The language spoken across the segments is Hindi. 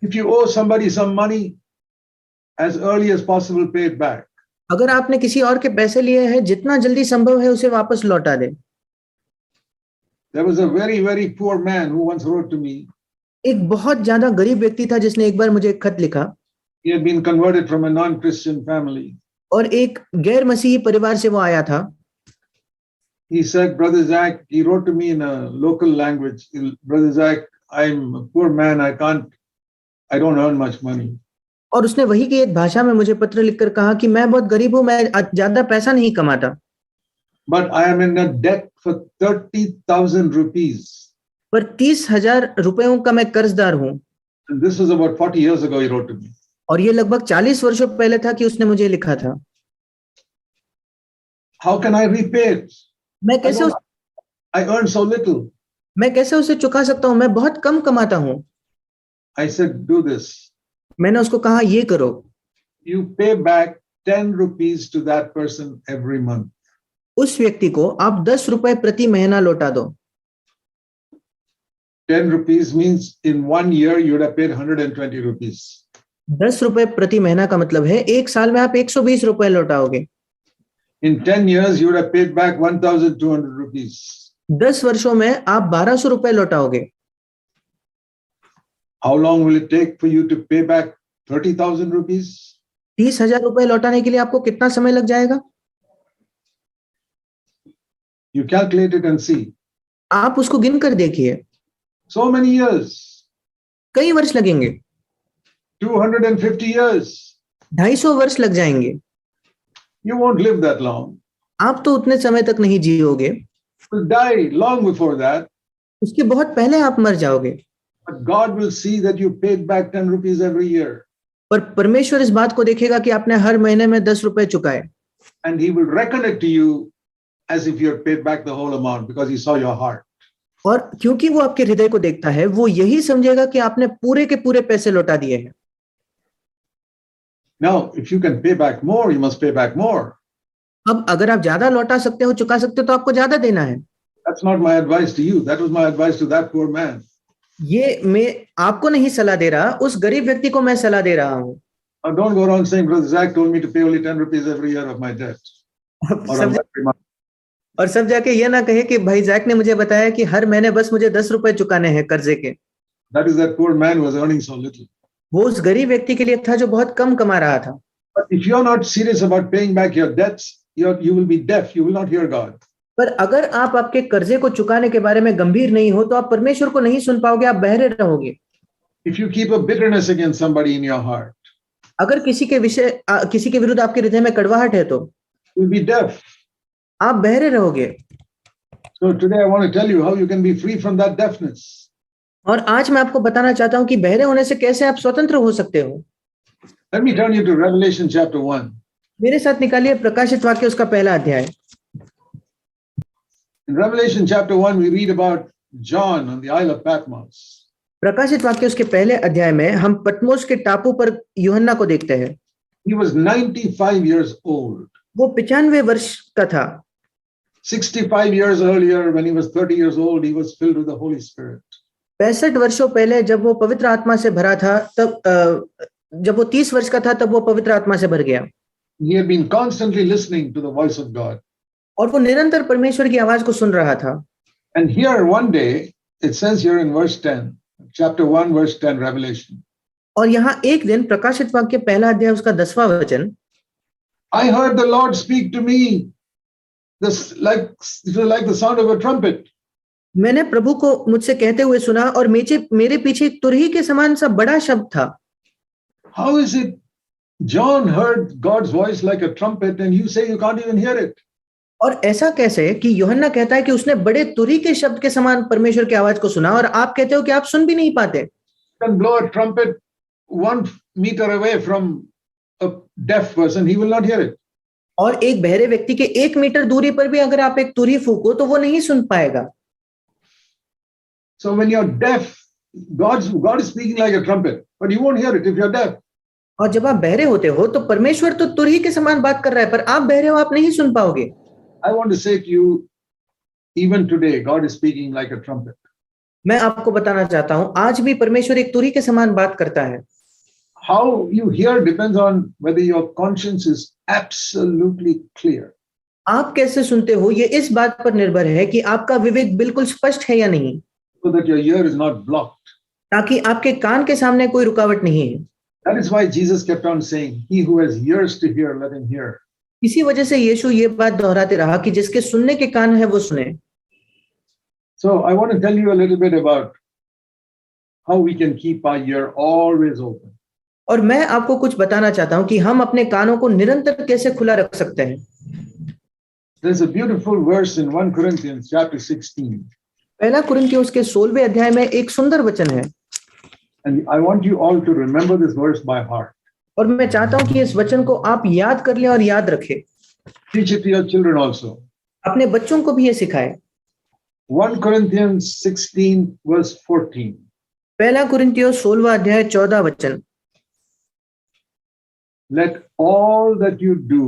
If you owe somebody some money, as early as possible, pay it back. अगर आपने किसी और के पैसे लिए हैं, जितना जल्दी संभव है उसे वापस लौटा दें। There was a very, very poor man who once wrote to me. एक बहुत ज्यादा गरीब व्यक्ति था जिसने एक बार मुझे एक खत लिखा। He had been converted from a non-Christian family. और एक गैर मसीही परिवार से वो आया था। He said, Brother Zach, he wrote to me in a local language. Brother Zach, I'm a poor man. I don't earn much money. और उसने वही की एक भाषा में मुझे पत्र लिखकर कहा कि मैं बहुत गरीब हूं, मैं ज्यादा पैसा नहीं कमाता। But I am in a debt for 30,000 rupees. पर 30,000 रुपयों का मैं कर्जदार हूं। And this was about 40 years ago, he wrote to me. और ये लगभग 40 वर्षों पहले था कि उसने मुझे लिखा था। How can I repay it? I earn so little. मैं कैसे उसे चुका सकता हूं, मैं बहुत कम कमाता हूं। I said, do this. मैंने उसको कहा ये करो, You pay back 10 rupees to that person every month. उस व्यक्ति को आप 10 रुपए प्रति महीना लौटा दो। 10 rupees means in 1 year you would have paid 120 rupees. 10 रुपए प्रति महीना का मतलब है एक साल में आप 120 रुपए लौटाओगे। In 10 years you would have paid back 1,200 rupees. 10 वर्षों में आप 1200 रुपए लौटाओगे। How long will it take for you to pay back 30,000 rupees? 30,000 रुपए लौटाने के लिए आपको कितना समय लग जाएगा? You calculate it and see. आप उसको गिन कर देखिए। So many years. कई वर्ष लगेंगे। 250 years. 250 वर्ष लग जाएंगे। You won't live that long. आप तो उतने समय तक नहीं जियोगे। You'll die long before that. उसके बहुत पहले आप मर जाओगे। But God will see that you paid back 10 rupees every year. पर परमेश्वर इस बात को देखेगा कि आपने हर महीने में 10 रुपए चुकाए। And he will reckon it to you as if you had paid back the whole amount because he saw your heart. और क्योंकि वो आपके हृदय को देखता है, वो यही समझेगा कि आपने पूरे के पूरे पैसे लौटा दिए हैं। Now, if you can pay back more, you must pay back more. अब अगर आप ज्यादा लौटा सकते हो, चुका सकते हो, तो आपको ज्यादा देना है। That's not my advice to you. That was my advice to that poor man. ये मैं आपको नहीं सलाह दे रहा, उस गरीब व्यक्ति को मैं सलाह दे रहा हूँ। Don't go around saying, Brother Zach told me to pay only 10 rupees every year of my debt. और सब जाके ये ना कहे कि भाई जैक ने मुझे बताया कि हर महीने बस मुझे 10 रुपए चुकाने हैं कर्जे के। That is that poor man who was earning so little. वो उस गरीब व्यक्ति के लिए था जो बहुत कम कमा रहा था। But if you are not serious about paying back your debts, you will be deaf. You will not hear God. पर अगर आप आपके कर्जे को चुकाने के बारे में गंभीर नहीं हो, तो आप परमेश्वर को नहीं सुन पाओगे, आप बहरे रहोगे। If you keep a bitterness against somebody in your heart, अगर किसी के विरुद्ध आपके हृदय में कड़वाहट है, तो you will be deaf. आप बहरे रहोगे। So today I want to tell you how you can be free from that deafness. और आज मैं आपको बताना चाहता हूं कि बहरे होने से कैसे आप स्वतंत्र हो सकते हो। Let me turn you to Revelation chapter 1. मेरे साथ निकालिए प्रकाशित वाक्य उसका पहला अध्याय। In Revelation chapter 1 we read about John on the Isle of Patmos. प्रकाशित वाक्य उसके पहले अध्याय में हम पतमोस के टापू पर यूहन्ना को देखते हैं। He was 95 years old. वो 95 वर्ष का था। 65 years earlier, when he was 30 years old, he was filled with the Holy Spirit. 65 वर्षों पहले जब वो पवित्र आत्मा से भरा था, तब जब वो 30 वर्ष का था तब वो पवित्र आत्मा से भर गया। He had been constantly listening to the voice of God. और वो निरंतर परमेश्वर की आवाज को सुन रहा था। And here one day, it says here in verse 10, chapter 1 verse 10 Revelation. और यहाँ एक दिन प्रकाशित वाक्य पहला अध्याय उसका 10वां वचन, I heard the Lord speak to me, like the sound of a trumpet. मैंने प्रभु को मुझसे कहते हुए सुना और मेरे पीछे एक तुरही के समान सा बड़ा शब्द था। How is it John heard God's voice like a trumpet and you say you can't even hear it? और ऐसा कैसे कि यूहन्ना कहता है कि उसने बड़े तुरही के शब्द के समान परमेश्वर की आवाज को सुना और आप कहते हो कि आप सुन भी नहीं पाते। You can blow a trumpet 1 meter away from a deaf person, he will not hear it. और एक बहरे व्यक्ति के 1 मीटर दूरी पर भी अगर आप एक तुरही फूको तो वो नहीं सुन पाएगा। So when you're deaf, God is speaking like a trumpet, but you won't hear it if you're deaf. और जब आप बहरे होते हो तो परमेश्वर तो तुरही के समान बात कर रहा है, पर आप बहरे हो, आप नहीं सुन पाओगे। I want to say to you, even today, God is speaking like a trumpet. मैं आपको बताना चाहता हूं, आज भी परमेश्वर एक तुरही के समान बात करता है। How you hear depends on whether your conscience is absolutely clear. आप कैसे सुनते हो ये इस बात पर निर्भर है कि आपका विवेक बिल्कुल स्पष्ट है या नहीं, So that your ear is not blocked. ताकि आपके कान के सामने कोई रुकावट नहीं है। That is why Jesus kept on saying, he who has ears to hear, let him hear. इसी वजह से यीशु ये बात दोहराते रहा कि जिसके सुनने के कान है वो सुने। So I want to tell you a little bit about how we can keep our ear always open. और मैं आपको कुछ बताना चाहता हूं कि हम अपने कानों को निरंतर कैसे खुला रख सकते हैं। There's a beautiful verse in 1 Corinthians chapter 16. पहला कुरिन्थियों के 16वें अध्याय में एक सुंदर वचन है, And I want you all to remember this verse by heart. और मैं चाहता हूं कि इस वचन को आप याद कर लें और याद रखें। Teach it to your children also. अपने बच्चों को भी ये सिखाएं। 1 Corinthians 16 verse 14. पहला कुरिन्थियों 16वां अध्याय 14 वचन। Let all that you do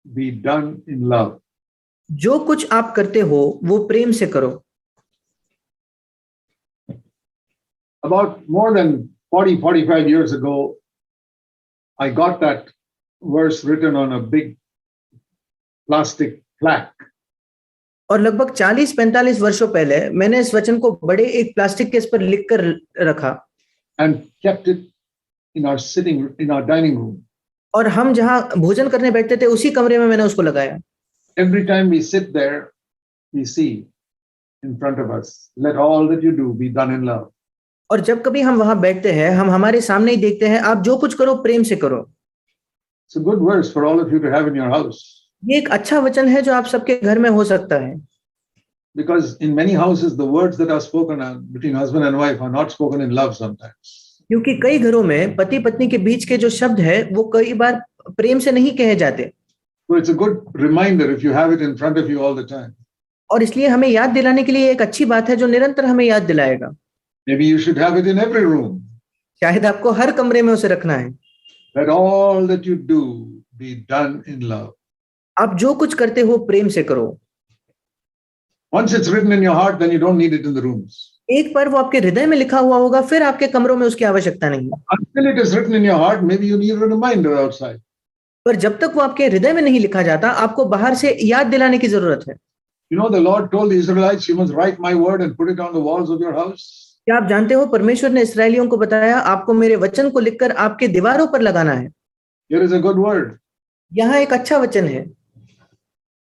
be done in love. जो कुछ आप करते हो वो प्रेम से करो। About more than 45 years ago, I got that verse written on a big plastic plaque. और लगभग 40-45 वर्षों पहले मैंने इस वचन को बड़े एक प्लास्टिक केस पर लिख कर रखा And kept it in our dining room. और हम जहां भोजन करने बैठते थे उसी कमरे में मैंने उसको लगाया। Every time we sit there, we see in front of us, let all that you do be done in love. और जब कभी हम वहां बैठते हैं, हम हमारे सामने ही देखते हैं, आप जो कुछ करो प्रेम से करो। It's a good verse for all of you to have in your house. ये एक अच्छा वचन है जो आप सबके घर में हो सकता है, Because in many houses, the words that are spoken between husband and wife are not spoken in love sometimes. क्योंकि कई घरों में पति पत्नी के बीच के जो शब्द है वो कई बार प्रेम से नहीं कहे जाते। So it's a good reminder if you have it in front of you all the time. और इसलिए हमें याद दिलाने के लिए एक अच्छी बात है जो निरंतर हमें याद दिलाएगा। Maybe you should have it in every room. शायद आपको हर कमरे में उसे रखना है। Let all that you do be done in love. आप जो कुछ करते हो प्रेम से करो। Once it's written in your heart, then you don't need it in the rooms. एक बार वो आपके हृदय में लिखा हुआ होगा, फिर आपके कमरों में उसकी आवश्यकता नहीं। Until it is written in your heart, maybe you need a reminder outside. पर जब तक वो आपके हृदय में नहीं लिखा जाता, आपको बाहर से याद दिलाने की जरूरत है। You know, the Lord told the Israelites, you must write my word and put it on the walls of your house. क्या आप जानते हो परमेश्वर ने इस्राएलियों को बताया आपको मेरे वचन को लिखकर आपके दीवारों पर लगाना है। Here is a good word. यहाँ एक अच्छा वचन है।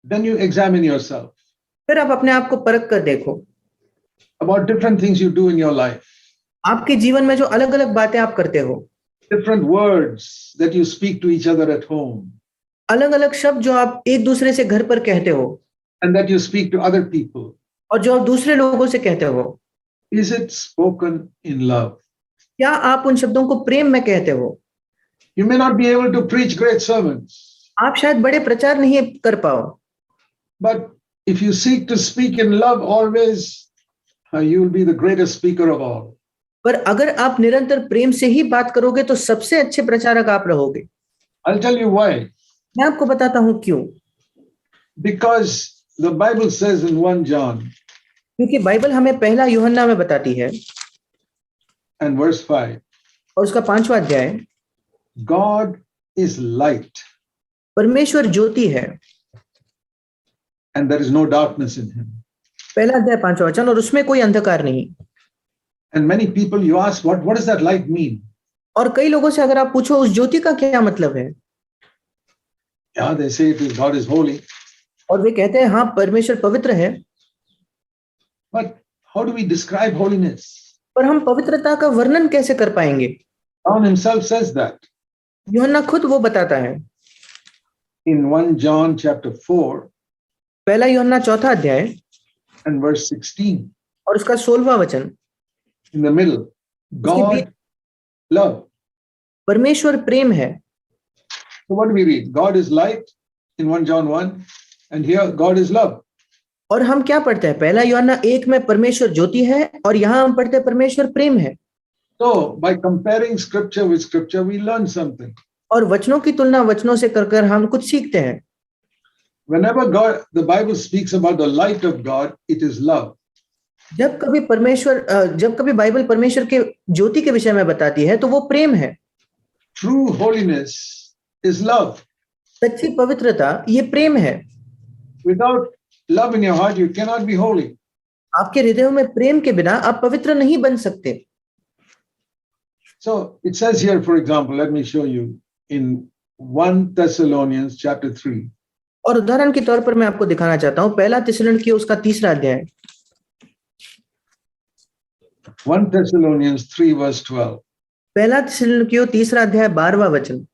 Then you examine yourself फिर आप अपने आप को परख कर देखो about different things you do in your life, आपके जीवन में जो अलग अलग बातें आप करते हो, different words that you speak to each other at home, अलग अलग शब्द जो आप एक दूसरे से घर पर कहते हो and that you speak to other people. और जो आप दूसरे लोगों से कहते हो, Is it spoken in love? क्या आप उन शब्दों को प्रेम में कहते हो? You may not be able to preach great sermons, आप शायद बड़े प्रचार नहीं कर पाओ, but if you seek to speak in love always, you will be the greatest speaker of all. पर अगर आप निरंतर प्रेम से ही बात करोगे तो सबसे अच्छे प्रचारक आप रहोगे। I'll tell you why. मैं आपको बताता हूं क्यों। Because the Bible says in 1 John क्योंकि बाइबल हमें पहला यूहन्ना में बताती है and verse 5, और उसका 5वां अध्याय, God is light परमेश्वर ज्योति है and there is no darkness in him. पहला अध्याय 5वां वचन, और उसमें कोई अंधकार नहीं। And many people, you ask, what does that light mean? और कई लोगों से अगर आप पूछो उस ज्योति का क्या मतलब है, Yeah, they say it is God is holy. और वे कहते हैं हाँ परमेश्वर पवित्र है। But how do we describe holiness? पर हम पवित्रता का वर्णन कैसे कर पाएंगे? John himself says that यूहन्ना खुद वो बताता है in 1 John chapter 4 पहला यूहन्ना 4था अध्याय and verse 16. और उसका 16वां वचन, In the middle, God love. परमेश्वर प्रेम है। So what do we read? God is light in 1 John 1 and here God is love. और हम क्या पढ़ते हैं? पहला यूहन्ना 1 में परमेश्वर ज्योति है और यहाँ हम पढ़ते हैं परमेश्वर प्रेम है। So by comparing scripture with scripture, we learn something. और वचनों की तुलना वचनों से कर हम कुछ सीखते हैं। Whenever the Bible speaks about the light of God, it is love. जब कभी बाइबल परमेश्वर के ज्योति के विषय में बताती है तो वो प्रेम है। True holiness is love. सच्ची पवित्रता ये प्रेम है। Without love in your heart, you cannot be holy. आपके हृदयों में प्रेम के बिना आप पवित्र नहीं बन सकते। So it says here, for example, let me show you in 1 Thessalonians chapter 3. और उदाहरण के तौर पर मैं आपको दिखाना चाहता हूँ पहला थिस्सलुनीकियों उसका 3रा अध्याय। 1 Thessalonians 3 verse 12. पहला थिस्सलुनीकियों 3रा अध्याय 12वां वचन।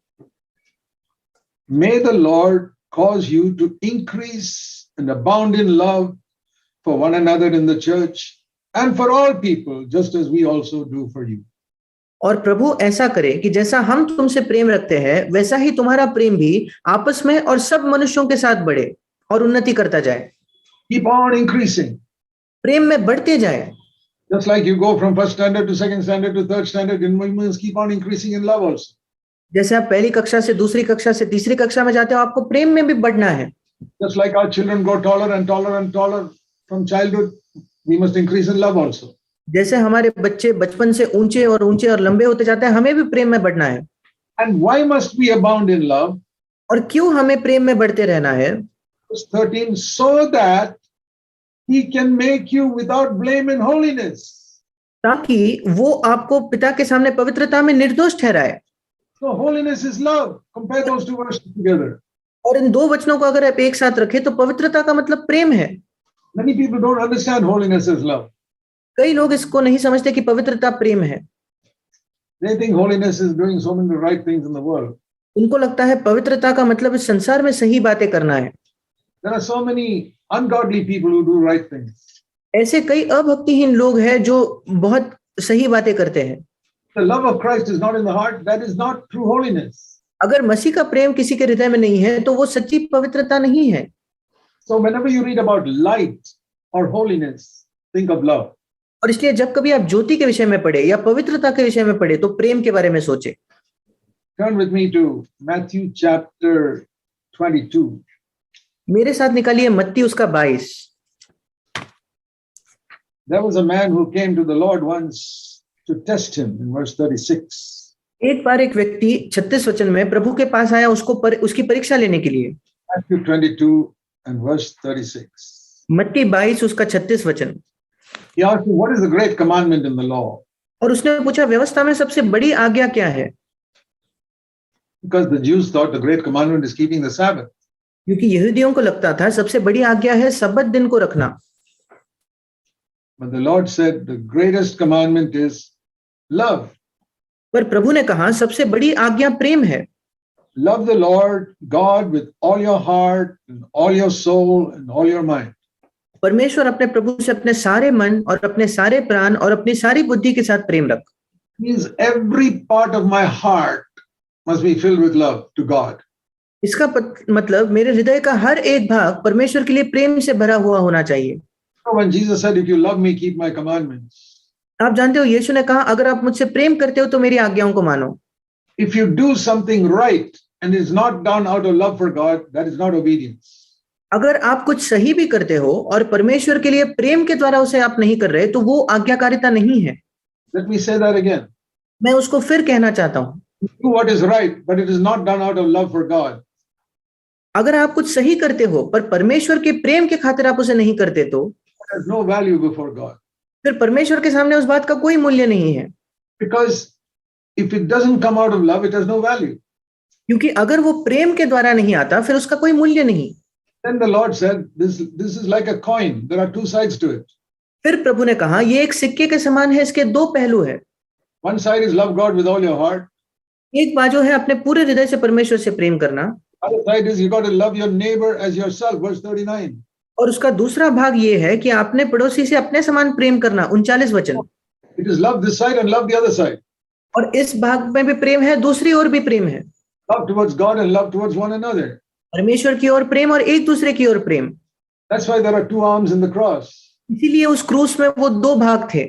May the Lord cause you to increase and abound in love for one another in the church and for all people, just as we also do for you. और प्रभु ऐसा करे कि जैसा हम तुमसे प्रेम रखते हैं वैसा ही तुम्हारा प्रेम भी आपस में और सब मनुष्यों के साथ बढ़े और उन्नति करता जाए। Keep on increasing. प्रेम में बढ़ते जाए। Just like you go from first standard to second standard to third standard, you must keep on increasing in love also. जैसे आप पहली कक्षा से दूसरी कक्षा से तीसरी कक्षा में जाते हो आपको प्रेम में भी बढ़ना है। Just like our children grow taller and taller and taller from childhood, we must increase in love also. जैसे हमारे बच्चे बचपन से ऊंचे और लंबे होते जाते हैं हमें भी प्रेम में बढ़ना है। And why must we abound in love? और क्यों हमें प्रेम में बढ़ते रहना है? Verse 13, so that he can make you without blame in holiness. ताकि वो आपको पिता के सामने पवित्रता में निर्दोष ठहराए। So holiness is love. Compare those two verses together. और इन दो वचनों को अगर आप एक साथ रखें तो पवित्रता का मतलब प्रेम है। Many people don't understand holiness as love. कई लोग इसको नहीं समझते कि पवित्रता प्रेम है। They think holiness is doing so many right things in the world. उनको लगता है पवित्रता का मतलब इस संसार में सही बातें करना है। There are so many ungodly people who do right things. ऐसे कई अभक्तिहीन लोग हैं जो बहुत सही बातें करते हैं। The love of Christ is not in the heart. That is not true holiness. अगर मसीह का प्रेम किसी के हृदय में नहीं है तो वो सच्ची पवित्रता नहीं है। So whenever you read about light or holiness, think of love. और इसलिए जब कभी आप ज्योति के विषय में पढ़े या पवित्रता के विषय में पढ़े तो प्रेम के बारे में सोचे। Turn with me to Matthew chapter 22. मेरे साथ निकालिए मत्ती उसका 22। There was a man who came to the Lord once to test him in verse 36. एक बार एक व्यक्ति 36 वचन में प्रभु के पास आया उसकी परीक्षा लेने के लिए। Matthew 22 and verse 36. मत्ती 22 उसका 36 वचन। He asked him, what is the great commandment in the law? और उसने पूछा व्यवस्था में सबसे बड़ी आज्ञा क्या है? Because the Jews thought the great commandment is keeping the Sabbath. क्योंकि यहूदियों को लगता था सबसे बड़ी आज्ञा है सब्बत दिन को रखना। But the Lord said the greatest commandment is love. पर प्रभु ने कहा सबसे बड़ी आज्ञा प्रेम है। Love the Lord God with all your heart and all your soul and all your mind. परमेश्वर अपने प्रभु से अपने सारे मन और अपने सारे प्राण और अपनी सारी बुद्धि के साथ प्रेम रख। Means every part of my heart must be filled with love to God. इसका मतलब मेरे हृदय का हर एक भाग परमेश्वर के लिए प्रेम से भरा हुआ होना चाहिए। So when Jesus said, if you love me, keep my commandments. आप जानते हो यीशु ने कहा अगर आप मुझसे प्रेम करते हो तो मेरी आज्ञाओं को मानो। If you do something right and it's not done out of love for God, that is not obedience. अगर आप कुछ सही भी करते हो और परमेश्वर के लिए प्रेम के द्वारा उसे आप नहीं कर रहे तो वो आज्ञाकारिता नहीं है। Let me say that again. मैं उसको फिर कहना चाहता हूँ। Do what is right, but it is not done out of love for God. अगर आप कुछ सही करते हो पर परमेश्वर के प्रेम के खातिर आप उसे नहीं करते तो It has no value before God. फिर परमेश्वर के सामने उस बात का कोई मूल्य नहीं है। Because if it doesn't come out of love, it has no value. क्योंकि अगर वो प्रेम के द्वारा नहीं आता फिर उसका कोई मूल्य नहीं। Then the Lord said, this is like a coin. There are two sides to it. फिर प्रभु ने कहा ये एक सिक्के के समान है, इसके दो पहलू है। One side is love God with all your heart. एक बाजू है अपने पूरे हृदय से परमेश्वर से प्रेम करना। Other side is you got to love your neighbor as yourself. Verse 39. और उसका दूसरा भाग ये है कि आपने पड़ोसी से अपने समान प्रेम करना। 39 वचन। It is love this side and love the other side. और इस भाग में भी प्रेम है, दूसरी ओर भी प्रेम है। Love towards God and love towards one another. परमेश्वर की ओर प्रेम और एक दूसरे की ओर प्रेम। That's why there are two arms in the cross. इसीलिए उस क्रूस में वो दो भाग थे।